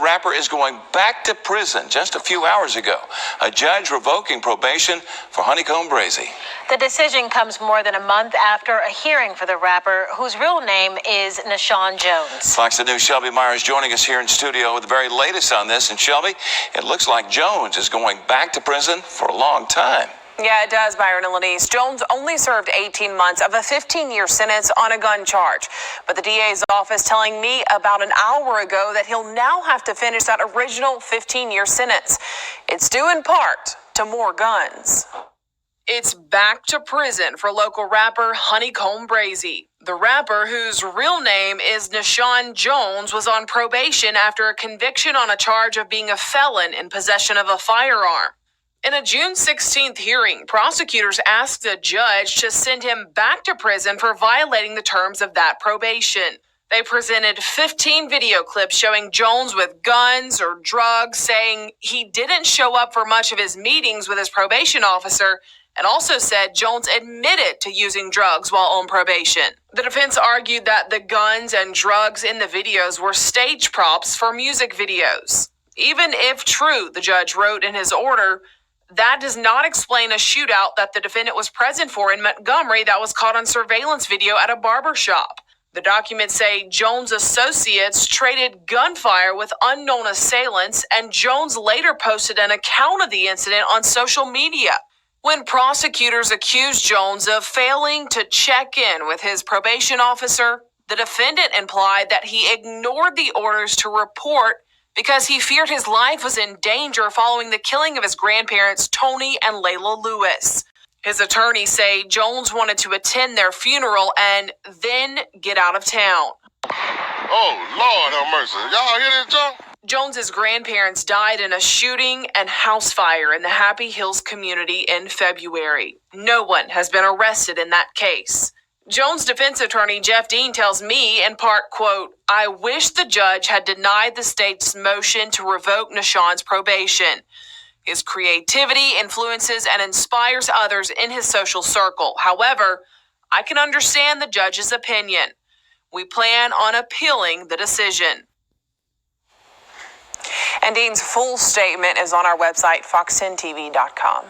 rapper is going back to prison just a few hours ago. A judge revoking probation for Honeykomb Brazy. The decision comes more than a month after a hearing for the rapper, whose real name is Nashawn Jones. Fox News' Shelby Myers joining us here in studio with the very latest on this. And Shelby, it looks like Jones is going back to prison for a long time. Yeah, it does, Byron and Lenise. Jones only served 18 months of a 15-year sentence on a gun charge. But the DA's office telling me about an hour ago that he'll now have to finish that original 15-year sentence. It's due in part to more guns. It's back to prison for local rapper Honeykomb Brazy. The rapper, whose real name is Nashawn Jones, was on probation after a conviction on a charge of being a felon in possession of a firearm. In a June 16th hearing, prosecutors asked the judge to send him back to prison for violating the terms of that probation. They presented 15 video clips showing Jones with guns or drugs, saying he didn't show up for much of his meetings with his probation officer, and also said Jones admitted to using drugs while on probation. The defense argued that the guns and drugs in the videos were stage props for music videos. Even if true, the judge wrote in his order, that does not explain a shootout that the defendant was present for in Montgomery that was caught on surveillance video at a barber shop. The documents say Jones' associates traded gunfire with unknown assailants, and Jones later posted an account of the incident on social media. When prosecutors accused Jones of failing to check in with his probation officer, the defendant implied that he ignored the orders to report because he feared his life was in danger following the killing of his grandparents, Tony and Layla Lewis. His attorneys say Jones wanted to attend their funeral and then get out of town. Oh, Lord have mercy. Y'all hear this, John? Jones's grandparents died in a shooting and house fire in the Happy Hills community in February. No one has been arrested in that case. Jones' defense attorney, Jeff Dean, tells me, in part, quote, "I wish the judge had denied the state's motion to revoke Nashawn's probation. His creativity influences and inspires others in his social circle. However, I can understand the judge's opinion. We plan on appealing the decision." And Dean's full statement is on our website, fox10tv.com.